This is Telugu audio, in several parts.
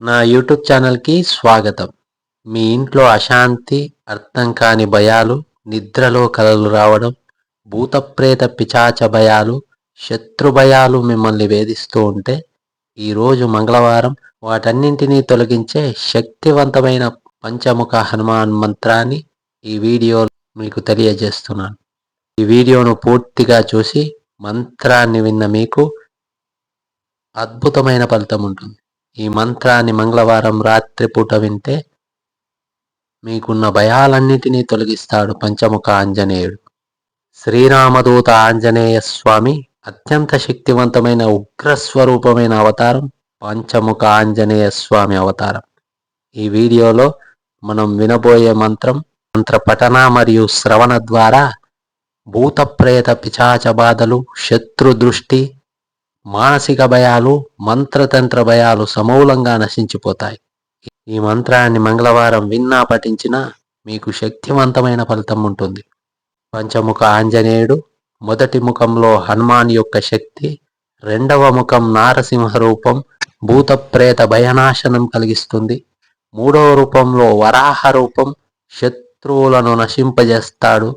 నా యూట్యూబ్ ఛానల్కి స్వాగతం. మీ ఇంట్లో అశాంతి, అర్థం కాని భయాలు, నిద్రలో కలలు రావడం, భూతప్రేత పిశాచ భయాలు, శత్రు భయాలు మిమ్మల్ని వేధిస్తూ ఉంటే ఈరోజు మంగళవారం వాటన్నింటినీ తొలగించే శక్తివంతమైన పంచముఖ హనుమాన్ మంత్రాన్ని ఈ వీడియో మీకు తెలియజేస్తున్నాను. ఈ వీడియోను పూర్తిగా చూసి మంత్రాన్ని విన్న మీకు అద్భుతమైన ఫలితం ఉంటుంది. ఈ మంత్రాన్ని మంగళవారం రాత్రిపూట వింటే మీకున్న భయాలన్నిటినీ తొలగిస్తాడు పంచముఖ ఆంజనేయుడు. శ్రీరామదూత ఆంజనేయ స్వామి అత్యంత శక్తివంతమైన ఉగ్రస్వరూపమైన అవతారం పంచముఖ ఆంజనేయ స్వామి అవతారం. ఈ వీడియోలో మనం వినబోయే మంత్ర పఠన మరియు శ్రవణ ద్వారా భూత ప్రేత పిశాచ బాధలు, శత్రు దృష్టి, మానసిక భయాలు, మంత్రతంత్ర భయాలు సమూలంగా నశించిపోతాయి. ఈ మంత్రాన్ని మంగళవారం విన్నా పఠించినా మీకు శక్తివంతమైన ఫలితం ఉంటుంది. పంచముఖ ఆంజనేయుడు మొదటి ముఖంలో హనుమాన్ యొక్క శక్తి, రెండవ ముఖం నారసింహ రూపం భూత ప్రేత భయనాశనం కలిగిస్తుంది, మూడవ రూపంలో వరాహ రూపం శత్రువులను నశింపజేస్తాడు,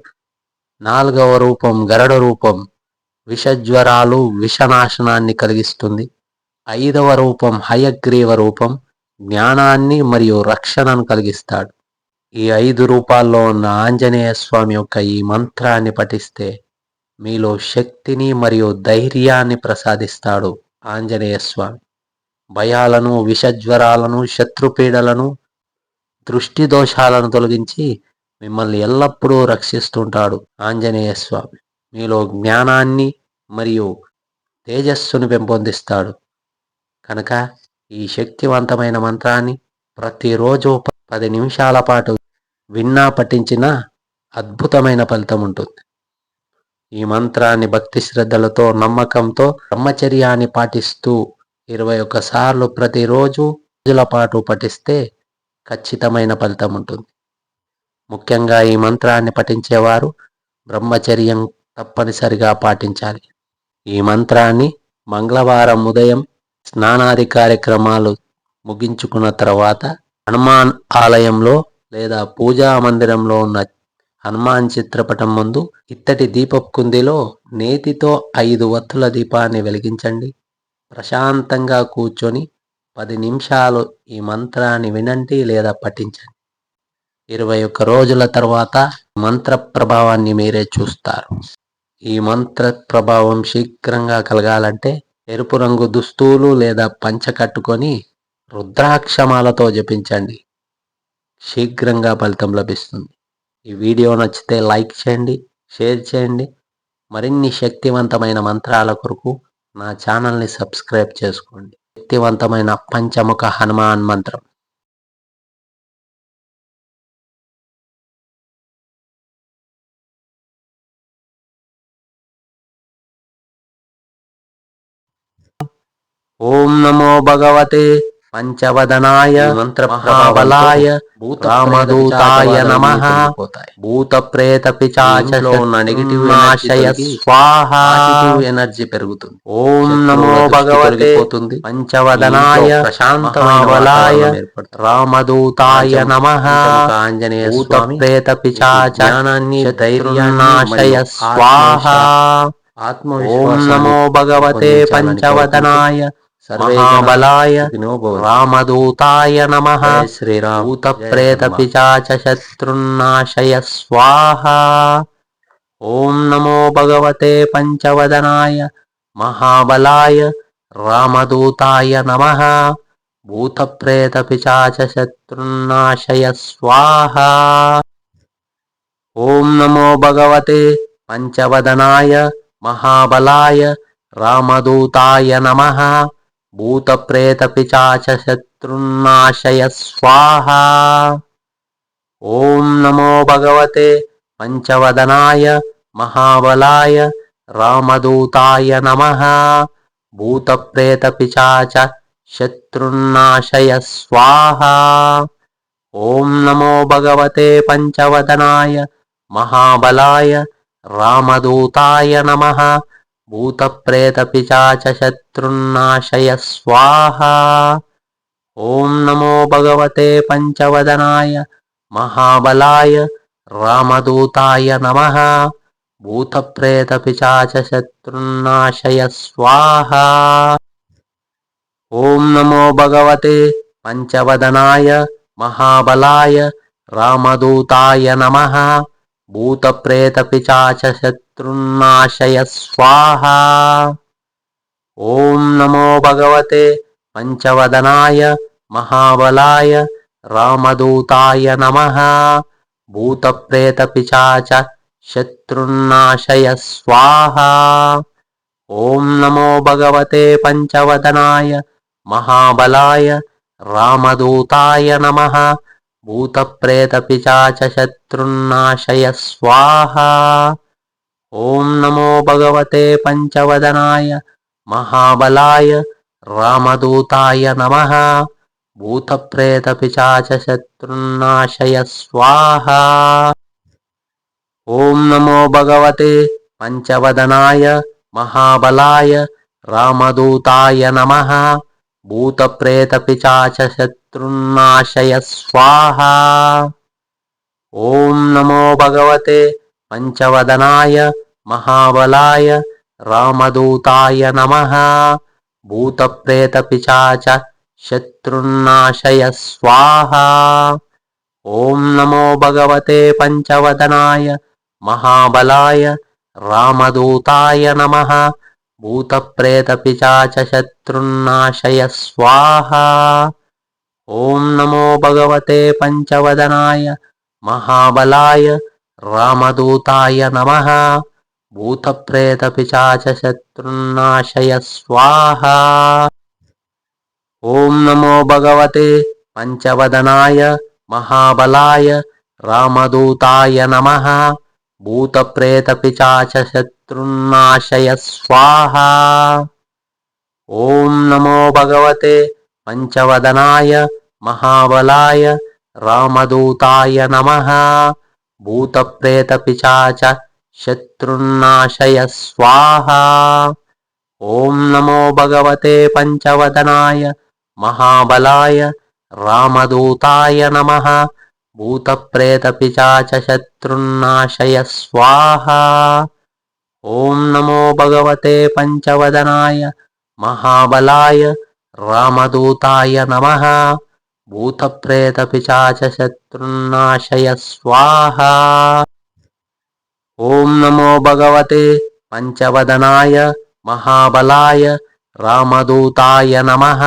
నాలుగవ రూపం గరుడ రూపం విషజ్వరాలు విషనాశనాన్ని కలిగిస్తుంది, ఐదవ రూపం హయగ్రీవ రూపం జ్ఞానాన్ని మరియు రక్షణను కలిగిస్తాడు. ఈ 5 రూపాల్లో ఉన్న ఆంజనేయ స్వామి యొక్క ఈ మంత్రాన్ని పఠిస్తే మీలో శక్తిని మరియు ధైర్యాన్ని ప్రసాదిస్తాడు ఆంజనేయ స్వామి. భయాలను, విషజ్వరాలను, శత్రుపీడలను, దృష్టి దోషాలను తొలగించి మిమ్మల్ని ఎల్లప్పుడూ రక్షిస్తుంటాడు ఆంజనేయ స్వామి. మీలో జ్ఞానాన్ని మరియు తేజస్సును పెంపొందిస్తాడు. కనుక ఈ శక్తివంతమైన మంత్రాన్ని ప్రతిరోజు 10 నిమిషాల పాటు విన్నా పఠించిన అద్భుతమైన ఫలితం ఉంటుంది. ఈ మంత్రాన్ని భక్తి శ్రద్ధలతో, నమ్మకంతో, బ్రహ్మచర్యాన్ని పాటిస్తూ 21 సార్లు ప్రతిరోజు రోజుల పాటు పఠిస్తే ఖచ్చితమైన ఫలితం ఉంటుంది. ముఖ్యంగా ఈ మంత్రాన్ని పఠించేవారు బ్రహ్మచర్యం తప్పనిసరిగా పాటించాలి. ఈ మంత్రాన్ని మంగళవారం ఉదయం స్నానాది కార్యక్రమాలు ముగించుకున్న తర్వాత హనుమాన్ ఆలయంలో లేదా పూజా మందిరంలో ఉన్న హనుమాన్ చిత్రపటం ముందు ఇత్తడి దీపపు కుందిలో నేతితో 5 వత్తుల దీపాన్ని వెలిగించండి. ప్రశాంతంగా కూర్చొని 10 నిమిషాలు ఈ మంత్రాన్ని వినండి లేదా పఠించండి. 21 రోజుల తర్వాత మంత్ర ప్రభావాన్ని మీరే చూస్తారు. ఈ మంత్ర ప్రభావం శీఘ్రంగా కలగాలంటే ఎరుపు రంగు దుస్తులు లేదా పంచ కట్టుకొని రుద్రాక్షమాలతో జపించండి. శీఘ్రంగా ఫలితం లభిస్తుంది. ఈ వీడియో నచ్చితే లైక్ చేయండి, షేర్ చేయండి. మరిన్ని శక్తివంతమైన మంత్రాల కొరకు నా ఛానల్ని సబ్స్క్రైబ్ చేసుకోండి. శక్తివంతమైన పంచముఖ హనుమాన్ మంత్రం. ఓం నమో భగవతే పంచవదనాయ మహాబలాయ రామదూతాయ నమః. భూత ప్రేత పిశాచలో ఉన్న నెగటివ్ నాశయ స్వాహా. ఎనర్జీ పెరుగుతుంది. ఓం నమో భగవతే పంచవదనాయ మహాబలాయ రామదూతాయ నమః. ఆంజనేయ భూత ప్రేత పిశాచ జ్ఞానాన్ని ధైర్యానాశయ స్వాహా. ఓం నమో భగవతే పంచవదనాయ మహాబలాయ రామదూతాయ నమః. శ్రీరామ భూత ప్రేత పిశాచ శత్రున్నాశయ స్వాహా. ఓం నమో భగవతే పంచవదనాయ మహాబలాయ రామదూతాయ నమః. భూత ప్రేత పిశాచ శత్రున్నాశయ స్వాహా. ఓం నమో భగవతే పంచవదనాయ మహాబలాయ రామదూతాయ నమః. భూత ప్రేత పిశాచ శత్రున్నాశయ స్వాహా. ఓం నమో భగవతే పంచవదనాయ మహాబలాయ రామదూతాయ నమః. భూత ప్రేత పిశాచ శత్రున్నాశయ స్వాహా. ఓం నమో భగవతే పంచవదనాయ మహాబలాయ రామదూతాయ నమః. భూత ప్రేత పిశాచ శత్రున్నాశయ స్వాహా. ॐ नमो भगवते पञ्चवदनाय महाबलाय रामदूताय नमः। भूतप्रेतपिशाचशत्रुन्नाशय स्वाहा। ॐ नमो भगवते पञ्चवदनाय महाबलाय रामदूताय नमः। भूतप्रेतपिशाचशत्रुन्नाशय स्वाहा। ॐ नमो भगवते पञ्चवदनाय महाबलाय रामदूताय नमः। भूतप्रेतपिशाचशत्रुन्नाशय स्वाहा। ॐ नमो भगवते पञ्चवदनाय महाबलाय रामदूताय नमः। भूतप्रेतपिशाचशत्रुन्नाशय स्वाहा। ॐ नमो भगवते पञ्चवदनाय महाबलाय रामदूताय नमः। भूतप्रेतपिशाचशत्रुन्नाशय स्वाहा। ॐ नमो भगवते पञ्चवदनाय महाबलाय रामदूताय नमः। भूतप्रेतपिशाचशत्रुन्नाशय स्वाहा। ॐ नमो भगवते पञ्चवदनाय महाबलाय रामदूताय नमः। भूतप्रेतपिशाचशत्रुन्नाशय स्वाहा। ॐ नमो भगवते पञ्चवदनाय महाबलाय रामदूताय नमः। भूतप्रेतपिशाचशत्रुन्नाशय स्वाहा। ॐ नमो भगवते पञ्चवदनाय महाबलाय रामदूताय नमः। भूतप्रेतपिशाचशत्रुन्नाशय स्वाहा। ॐ नमो भगवते पञ्चवदनाय महाबलाय रामदूताय नमः। भूतप्रेतपिशाचशत्रुन्नाशय स्वाहा। ॐ नमो भगवते पञ्चवदनाय महाबलाय रामदूताय नमः। भूतप्रेतपिशाचशत्रुन्नाशय स्वाहा। ॐ नमो भगवते पञ्चवदनाय महाबलाय रामदूताय नमः। भूतप्रेतपिशाचशत्रुन्नाशय स्वाहा। ॐ नमो भगवते पञ्चवदनाय महाबलाय रामदूताय नमः। भूतप्रेतपिशाचशत्रुन्नाशय स्वाहा। ॐ नमो भगवते पञ्चवदनाय महाबलाय रामदूताय नमः।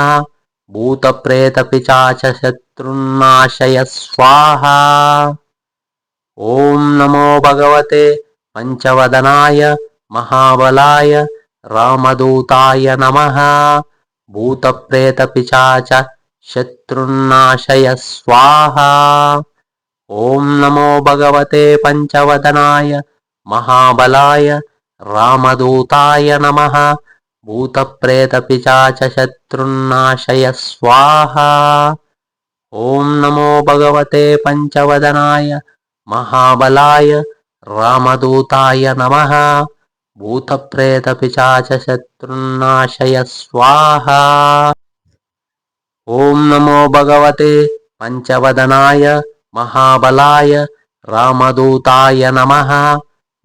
भूतप्रेतपिशाचशत्रुन्नाशय स्वाहा। ॐ नमो भगवते पञ्चवदनाय महाबलाय रामदूताय नमः। भूतप्रेतपिशाचशत्रुन्नाशय स्वाहा। ॐ नमो भगवते पञ्चवदनाय महाबलाय रामदूताय नमः। भूतप्रेतपिशाचशत्रुन्नाशय स्वाहा। ॐ नमो भगवते पञ्चवदनाय महाबलाय रामदूताय नमः। भूतप्रेतपिशाचशत्रुन्नाशय स्वाहा। ॐ नमो भगवते पञ्चवदनाय महाबलाय रामदूताय नमः।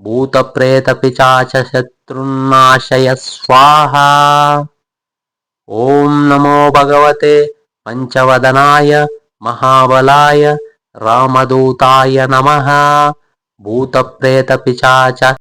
भूतप्रेतपिशाचशत्रुन्नाशय स्वाहा। ॐ नमो भगवते पञ्चवदनाय महाबलाय रामदूताय नमः। भूतप्रेतपिशाच